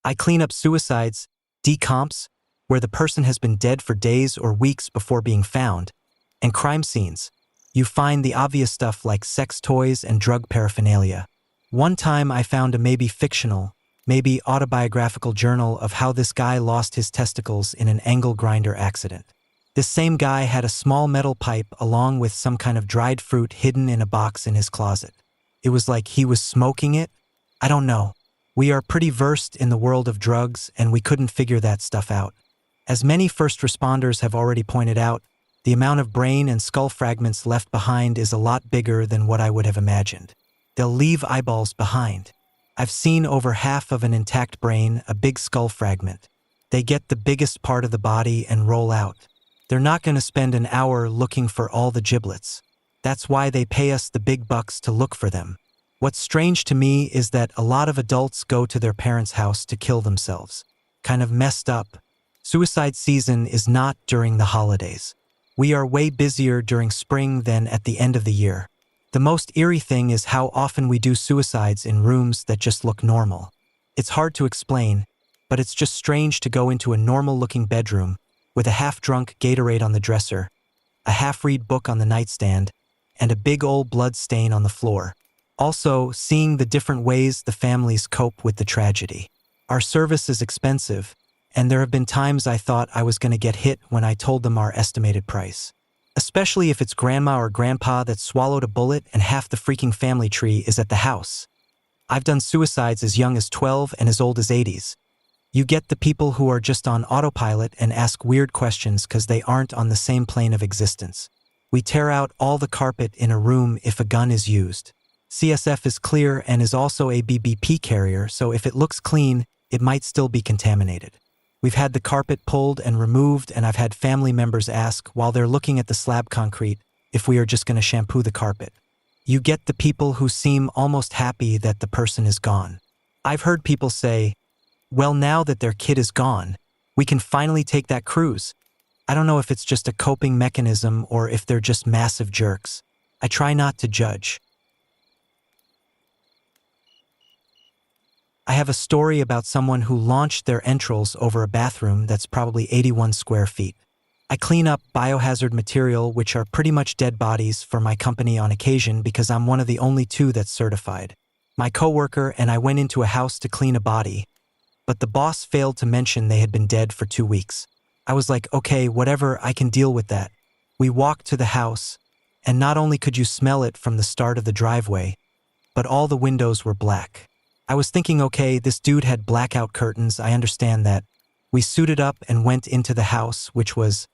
I clean up suicides, decomps, where the person has been dead for days or weeks before being found, and crime scenes. You find the obvious stuff like sex toys and drug paraphernalia. One time I found a maybe fictional, maybe autobiographical journal of how this guy lost his testicles in an angle grinder accident. This same guy had a small metal pipe along with some kind of dried fruit hidden in a box in his closet. It was like he was smoking it? I don't know. We are pretty versed in the world of drugs and we couldn't figure that stuff out. As many first responders have already pointed out, the amount of brain and skull fragments left behind is a lot bigger than what I would have imagined. They'll leave eyeballs behind. I've seen over half of an intact brain, a big skull fragment. They get the biggest part of the body and roll out. They're not going to spend an hour looking for all the giblets. That's why they pay us the big bucks to look for them. What's strange to me is that a lot of adults go to their parents' house to kill themselves. Kind of messed up. Suicide season is not during the holidays. We are way busier during spring than at the end of the year. The most eerie thing is how often we do suicides in rooms that just look normal. It's hard to explain, but it's just strange to go into a normal-looking bedroom with a half-drunk Gatorade on the dresser, a half-read book on the nightstand, and a big old blood stain on the floor. Also, seeing the different ways the families cope with the tragedy. Our service is expensive, and there have been times I thought I was going to get hit when I told them our estimated price. Especially if it's grandma or grandpa that swallowed a bullet and half the freaking family tree is at the house. I've done suicides as young as 12 and as old as 80s. You get the people who are just on autopilot and ask weird questions because they aren't on the same plane of existence. We tear out all the carpet in a room if a gun is used. CSF is clear and is also a BBP carrier, so if it looks clean, it might still be contaminated. We've had the carpet pulled and removed, and I've had family members ask, while they're looking at the slab concrete, if we are just going to shampoo the carpet. You get the people who seem almost happy that the person is gone. I've heard people say, well, now that their kid is gone, we can finally take that cruise. I don't know if it's just a coping mechanism or if they're just massive jerks. I try not to judge. I have a story about someone who launched their entrails over a bathroom that's probably 81 square feet. I clean up biohazard material, which are pretty much dead bodies, for my company on occasion because I'm one of the only two that's certified. My coworker and I went into a house to clean a body, but the boss failed to mention they had been dead for 2 weeks. I was like, okay, whatever, I can deal with that. We walked to the house, and not only could you smell it from the start of the driveway, but all the windows were black. I was thinking, okay, this dude had blackout curtains, I understand that. We suited up and went into the house, which was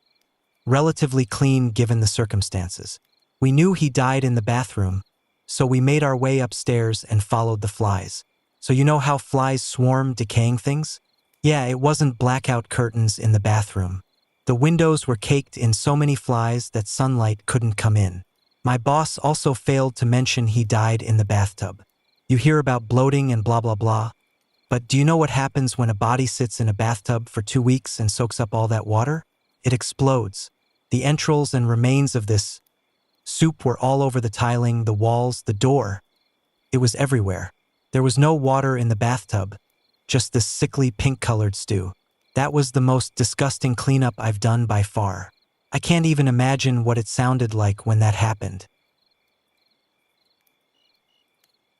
relatively clean given the circumstances. We knew he died in the bathroom, so we made our way upstairs and followed the flies. So you know how flies swarm decaying things? Yeah, it wasn't blackout curtains in the bathroom. The windows were caked in so many flies that sunlight couldn't come in. My boss also failed to mention he died in the bathtub. You hear about bloating and blah blah blah, but do you know what happens when a body sits in a bathtub for 2 weeks and soaks up all that water? It explodes. The entrails and remains of this soup were all over the tiling, the walls, the door. It was everywhere. There was no water in the bathtub, just this sickly pink-colored stew. That was the most disgusting cleanup I've done by far. I can't even imagine what it sounded like when that happened.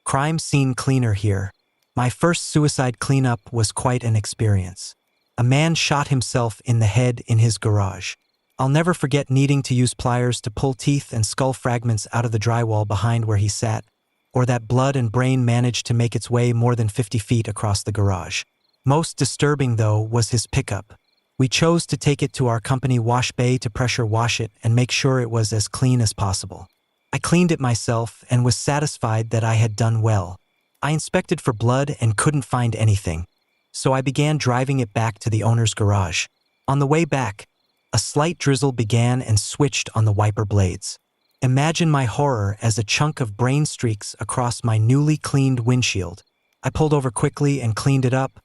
Crime scene cleaner here. My first suicide cleanup was quite an experience. A man shot himself in the head in his garage. I'll never forget needing to use pliers to pull teeth and skull fragments out of the drywall behind where he sat, or that blood and brain managed to make its way more than 50 feet across the garage. Most disturbing, though, was his pickup. We chose to take it to our company wash bay to pressure wash it and make sure it was as clean as possible. I cleaned it myself and was satisfied that I had done well. I inspected for blood and couldn't find anything, so I began driving it back to the owner's garage. On the way back, a slight drizzle began and switched on the wiper blades. Imagine my horror as a chunk of brain streaks across my newly cleaned windshield. I pulled over quickly and cleaned it up,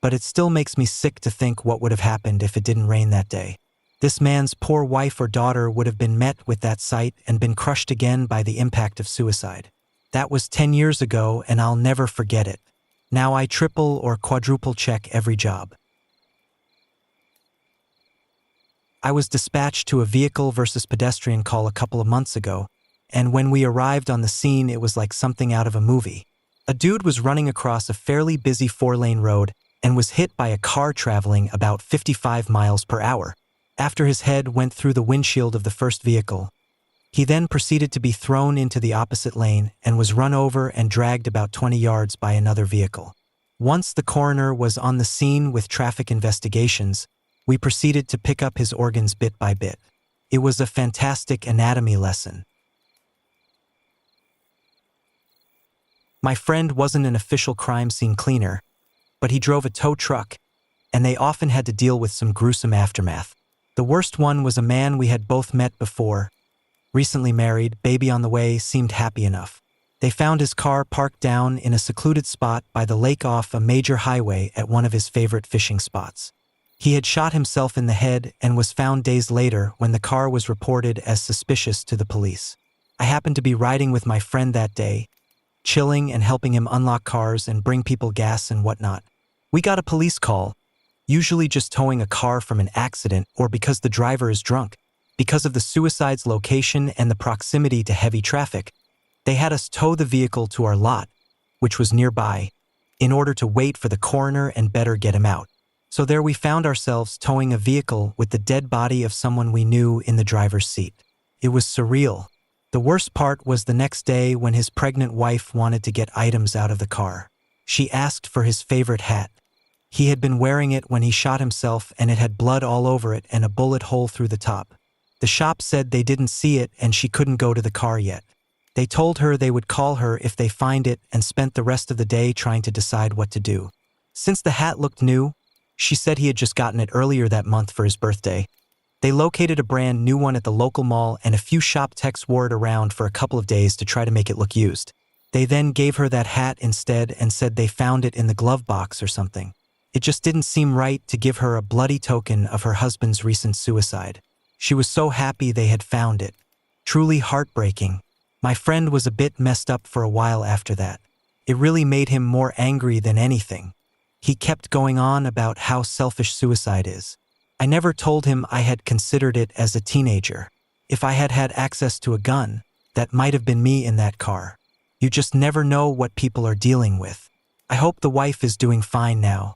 but it still makes me sick to think what would have happened if it didn't rain that day. This man's poor wife or daughter would have been met with that sight and been crushed again by the impact of suicide. That was 10 years ago, and I'll never forget it. Now I triple or quadruple check every job. I was dispatched to a vehicle versus pedestrian call a couple of months ago, and when we arrived on the scene, it was like something out of a movie. A dude was running across a fairly busy 4-lane road and was hit by a car traveling about 55 miles per hour. After his head went through the windshield of the first vehicle, he then proceeded to be thrown into the opposite lane and was run over and dragged about 20 yards by another vehicle. Once the coroner was on the scene with traffic investigations, we proceeded to pick up his organs bit by bit. It was a fantastic anatomy lesson. My friend wasn't an official crime scene cleaner, but he drove a tow truck, and they often had to deal with some gruesome aftermath. The worst one was a man we had both met before, recently married, baby on the way, seemed happy enough. They found his car parked down in a secluded spot by the lake off a major highway at one of his favorite fishing spots. He had shot himself in the head and was found days later when the car was reported as suspicious to the police. I happened to be riding with my friend that day, chilling and helping him unlock cars and bring people gas and whatnot. We got a police call, usually just towing a car from an accident or because the driver is drunk. Because of the suicide's location and the proximity to heavy traffic, they had us tow the vehicle to our lot, which was nearby, in order to wait for the coroner and better get him out. So there we found ourselves towing a vehicle with the dead body of someone we knew in the driver's seat. It was surreal. The worst part was the next day when his pregnant wife wanted to get items out of the car. She asked for his favorite hat. He had been wearing it when he shot himself and it had blood all over it and a bullet hole through the top. The shop said they didn't see it and she couldn't go to the car yet. They told her they would call her if they find it and spent the rest of the day trying to decide what to do. Since the hat looked new, she said he had just gotten it earlier that month for his birthday. They located a brand new one at the local mall and a few shop techs wore it around for a couple of days to try to make it look used. They then gave her that hat instead and said they found it in the glove box or something. It just didn't seem right to give her a bloody token of her husband's recent suicide. She was so happy they had found it. Truly heartbreaking. My friend was a bit messed up for a while after that. It really made him more angry than anything. He kept going on about how selfish suicide is. I never told him I had considered it as a teenager. If I had had access to a gun, that might have been me in that car. You just never know what people are dealing with. I hope the wife is doing fine now.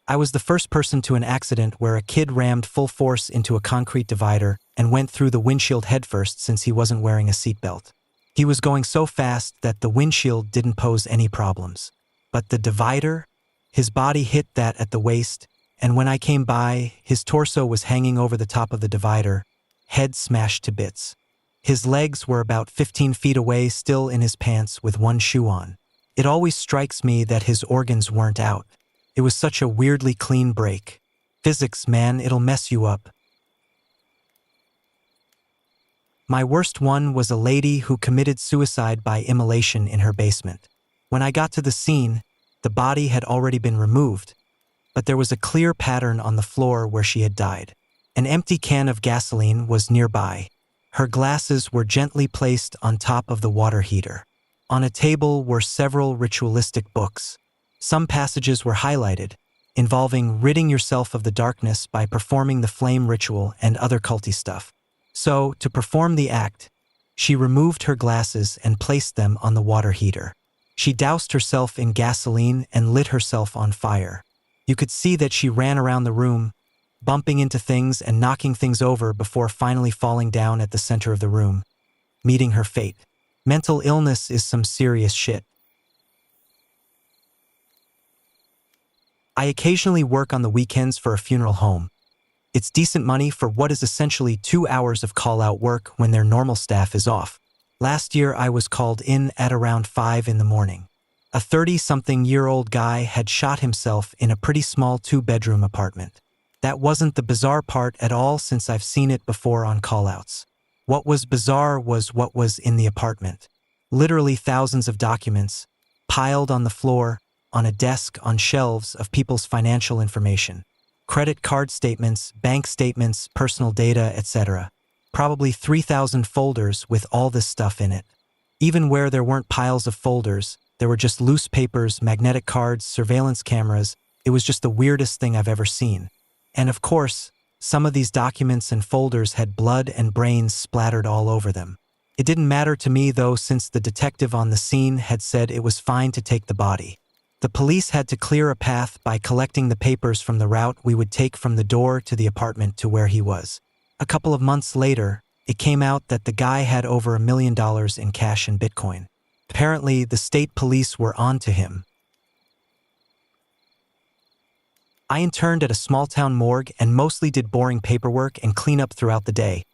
I was the first person to an accident where a kid rammed full force into a concrete divider and went through the windshield headfirst since he wasn't wearing a seatbelt. He was going so fast that the windshield didn't pose any problems. But the divider? His body hit that at the waist, and when I came by, his torso was hanging over the top of the divider, head smashed to bits. His legs were about 15 feet away, still in his pants with one shoe on. It always strikes me that his organs weren't out. It was such a weirdly clean break. Physics, man, it'll mess you up. My worst one was a lady who committed suicide by immolation in her basement. When I got to the scene, the body had already been removed, but there was a clear pattern on the floor where she had died. An empty can of gasoline was nearby. Her glasses were gently placed on top of the water heater. On a table were several ritualistic books. Some passages were highlighted, involving ridding yourself of the darkness by performing the flame ritual and other culty stuff. So, to perform the act, she removed her glasses and placed them on the water heater. She doused herself in gasoline and lit herself on fire. You could see that she ran around the room, bumping into things and knocking things over before finally falling down at the center of the room, meeting her fate. Mental illness is some serious shit. I occasionally work on the weekends for a funeral home. It's decent money for what is essentially 2 hours of call-out work when their normal staff is off. Last year, I was called in at around 5 in the morning. A 30-something-year-old guy had shot himself in a pretty small 2-bedroom apartment. That wasn't the bizarre part at all since I've seen it before on call-outs. What was bizarre was what was in the apartment. Literally thousands of documents, piled on the floor, on a desk, on shelves of people's financial information. Credit card statements, bank statements, personal data, etc. Probably 3,000 folders with all this stuff in it. Even where there weren't piles of folders, there were just loose papers, magnetic cards, surveillance cameras. It was just the weirdest thing I've ever seen. And of course, some of these documents and folders had blood and brains splattered all over them. It didn't matter to me though, since the detective on the scene had said it was fine to take the body. The police had to clear a path by collecting the papers from the route we would take from the door to the apartment to where he was. A couple of months later, it came out that the guy had over $1 million in cash and Bitcoin. Apparently, the state police were on to him. I interned at a small-town morgue and mostly did boring paperwork and cleanup throughout the day,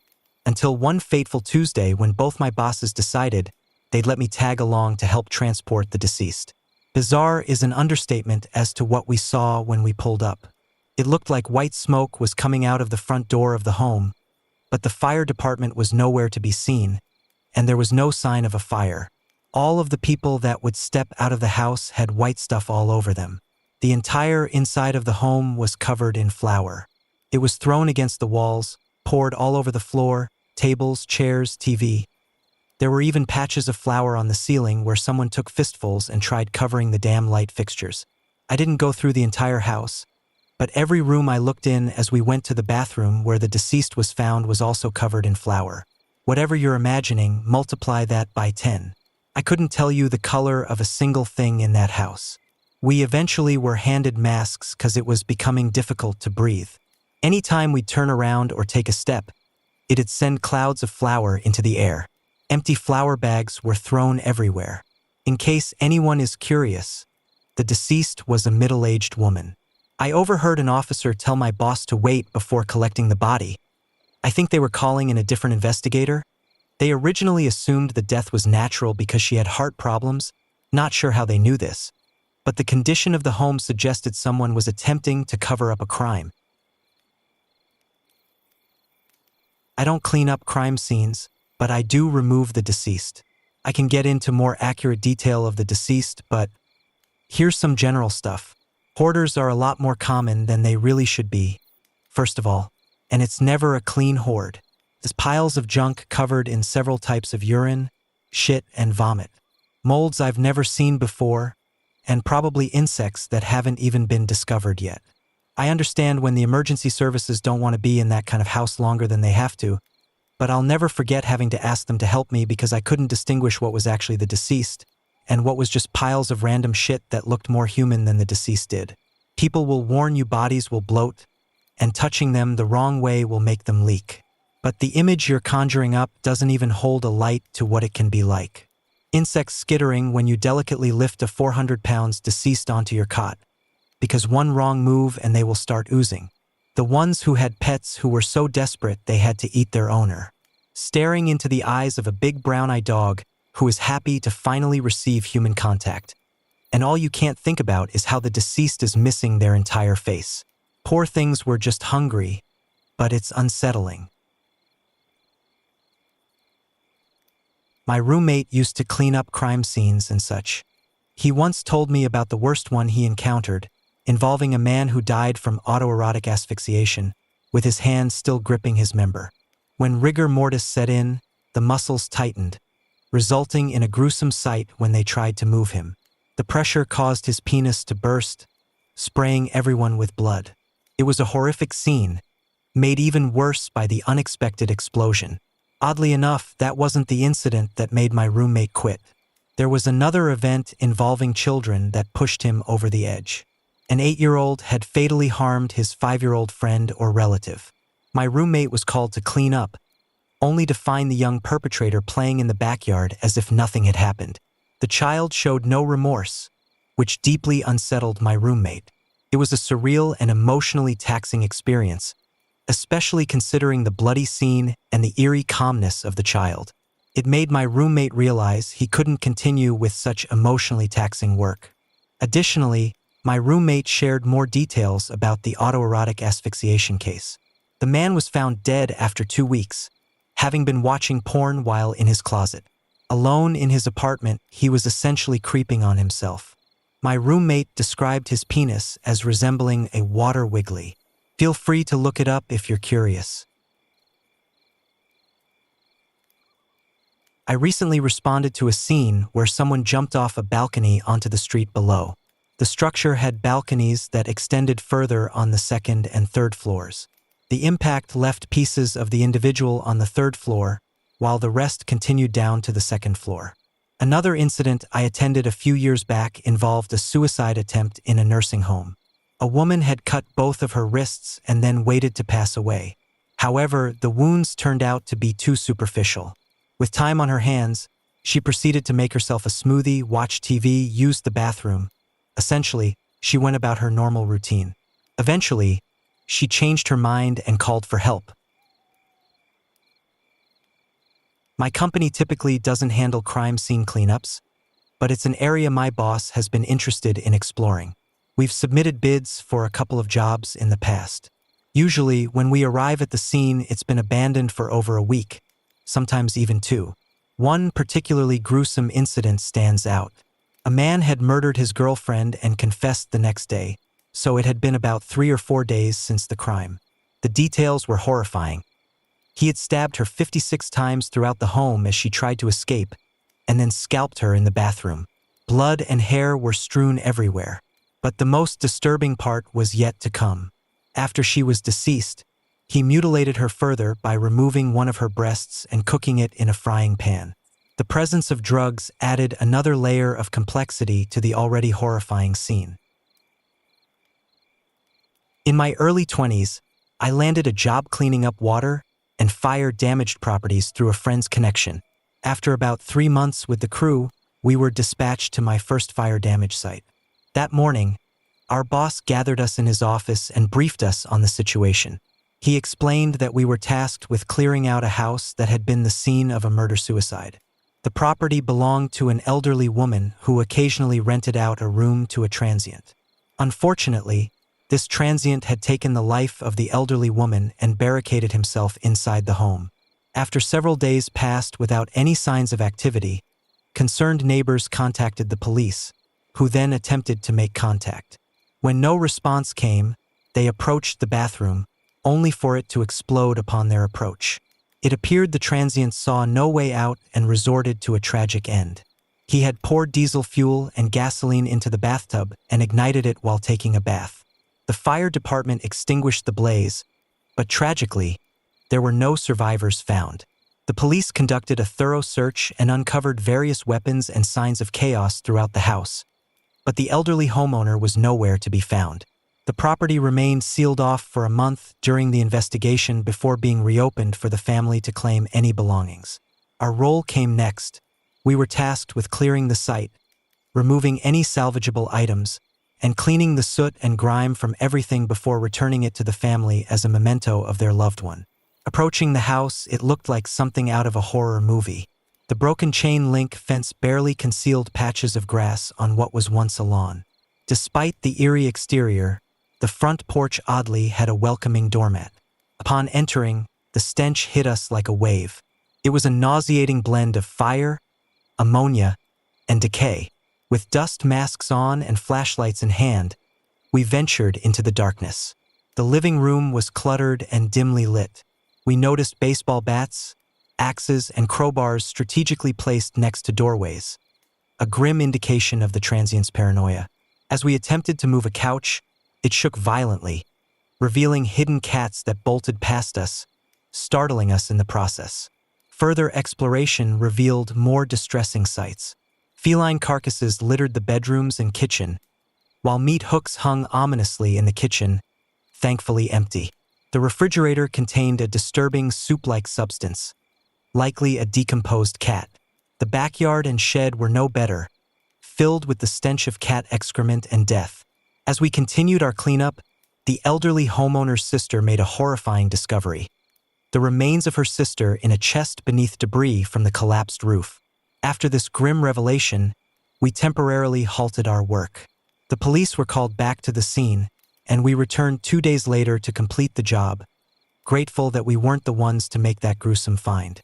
until one fateful Tuesday when both my bosses decided they'd let me tag along to help transport the deceased. Bizarre is an understatement as to what we saw when we pulled up. It looked like white smoke was coming out of the front door of the home, but the fire department was nowhere to be seen, and there was no sign of a fire. All of the people that would step out of the house had white stuff all over them. The entire inside of the home was covered in flour. It was thrown against the walls, poured all over the floor, tables, chairs, TV. There were even patches of flour on the ceiling where someone took fistfuls and tried covering the damn light fixtures. I didn't go through the entire house, but every room I looked in as we went to the bathroom where the deceased was found was also covered in flour. Whatever you're imagining, multiply that by 10. I couldn't tell you the color of a single thing in that house. We eventually were handed masks because it was becoming difficult to breathe. Anytime we'd turn around or take a step, it'd send clouds of flour into the air. Empty flour bags were thrown everywhere. In case anyone is curious, the deceased was a middle-aged woman. I overheard an officer tell my boss to wait before collecting the body. I think they were calling in a different investigator. They originally assumed the death was natural because she had heart problems. Not sure how they knew this, but the condition of the home suggested someone was attempting to cover up a crime. I don't clean up crime scenes, but I do remove the deceased. I can get into more accurate detail of the deceased, but here's some general stuff. Hoarders are a lot more common than they really should be, first of all, and it's never a clean hoard. There's piles of junk covered in several types of urine, shit, and vomit. Molds I've never seen before, and probably insects that haven't even been discovered yet. I understand when the emergency services don't want to be in that kind of house longer than they have to, but I'll never forget having to ask them to help me because I couldn't distinguish what was actually the deceased and what was just piles of random shit that looked more human than the deceased did. People will warn you bodies will bloat, and touching them the wrong way will make them leak. But the image you're conjuring up doesn't even hold a light to what it can be like. Insects skittering when you delicately lift a 400-pound deceased onto your cot, because one wrong move and they will start oozing. The ones who had pets who were so desperate they had to eat their owner. Staring into the eyes of a big brown-eyed dog who is happy to finally receive human contact. And all you can't think about is how the deceased is missing their entire face. Poor things were just hungry, but it's unsettling. My roommate used to clean up crime scenes and such. He once told me about the worst one he encountered, involving a man who died from autoerotic asphyxiation, with his hand still gripping his member. When rigor mortis set in, the muscles tightened, resulting in a gruesome sight when they tried to move him. The pressure caused his penis to burst, spraying everyone with blood. It was a horrific scene, made even worse by the unexpected explosion. Oddly enough, that wasn't the incident that made my roommate quit. There was another event involving children that pushed him over the edge. An 8-year-old had fatally harmed his 5-year-old friend or relative. My roommate was called to clean up, only to find the young perpetrator playing in the backyard as if nothing had happened. The child showed no remorse, which deeply unsettled my roommate. It was a surreal and emotionally taxing experience, especially considering the bloody scene and the eerie calmness of the child. It made my roommate realize he couldn't continue with such emotionally taxing work. Additionally, my roommate shared more details about the autoerotic asphyxiation case. The man was found dead after 2 weeks, having been watching porn while in his closet. Alone in his apartment, he was essentially creeping on himself. My roommate described his penis as resembling a water wiggly. Feel free to look it up if you're curious. I recently responded to a scene where someone jumped off a balcony onto the street below. The structure had balconies that extended further on the second and third floors. The impact left pieces of the individual on the third floor, while the rest continued down to the second floor. Another incident I attended a few years back involved a suicide attempt in a nursing home. A woman had cut both of her wrists and then waited to pass away. However, the wounds turned out to be too superficial. With time on her hands, she proceeded to make herself a smoothie, watch TV, use the bathroom. Essentially, she went about her normal routine. Eventually, she changed her mind and called for help. My company typically doesn't handle crime scene cleanups, but it's an area my boss has been interested in exploring. We've submitted bids for a couple of jobs in the past. Usually, when we arrive at the scene, it's been abandoned for over a week, sometimes even 2. One particularly gruesome incident stands out. A man had murdered his girlfriend and confessed the next day, so it had been about 3 or 4 days since the crime. The details were horrifying. He had stabbed her 56 times throughout the home as she tried to escape, and then scalped her in the bathroom. Blood and hair were strewn everywhere. But the most disturbing part was yet to come. After she was deceased, he mutilated her further by removing one of her breasts and cooking it in a frying pan. The presence of drugs added another layer of complexity to the already horrifying scene. In my early 20s, I landed a job cleaning up water and fire-damaged properties through a friend's connection. After about 3 months with the crew, we were dispatched to my first fire damage site. That morning, our boss gathered us in his office and briefed us on the situation. He explained that we were tasked with clearing out a house that had been the scene of a murder-suicide. The property belonged to an elderly woman who occasionally rented out a room to a transient. Unfortunately, this transient had taken the life of the elderly woman and barricaded himself inside the home. After several days passed without any signs of activity, concerned neighbors contacted the police, who then attempted to make contact. When no response came, they approached the bathroom, only for it to explode upon their approach. It appeared the transient saw no way out and resorted to a tragic end. He had poured diesel fuel and gasoline into the bathtub and ignited it while taking a bath. The fire department extinguished the blaze, but tragically, there were no survivors found. The police conducted a thorough search and uncovered various weapons and signs of chaos throughout the house, but the elderly homeowner was nowhere to be found. The property remained sealed off for a month during the investigation before being reopened for the family to claim any belongings. Our role came next. We were tasked with clearing the site, removing any salvageable items, and cleaning the soot and grime from everything before returning it to the family as a memento of their loved one. Approaching the house, it looked like something out of a horror movie. The broken chain link fence barely concealed patches of grass on what was once a lawn. Despite the eerie exterior, the front porch oddly had a welcoming doormat. Upon entering, the stench hit us like a wave. It was a nauseating blend of fire, ammonia, and decay. With dust masks on and flashlights in hand, we ventured into the darkness. The living room was cluttered and dimly lit. We noticed baseball bats, axes, and crowbars strategically placed next to doorways, a grim indication of the transient's paranoia. As we attempted to move a couch, it shook violently, revealing hidden cats that bolted past us, startling us in the process. Further exploration revealed more distressing sights. Feline carcasses littered the bedrooms and kitchen, while meat hooks hung ominously in the kitchen, thankfully empty. The refrigerator contained a disturbing soup-like substance, likely a decomposed cat. The backyard and shed were no better, filled with the stench of cat excrement and death. As we continued our cleanup, the elderly homeowner's sister made a horrifying discovery. The remains of her sister in a chest beneath debris from the collapsed roof. After this grim revelation, we temporarily halted our work. The police were called back to the scene, and we returned 2 days later to complete the job, grateful that we weren't the ones to make that gruesome find.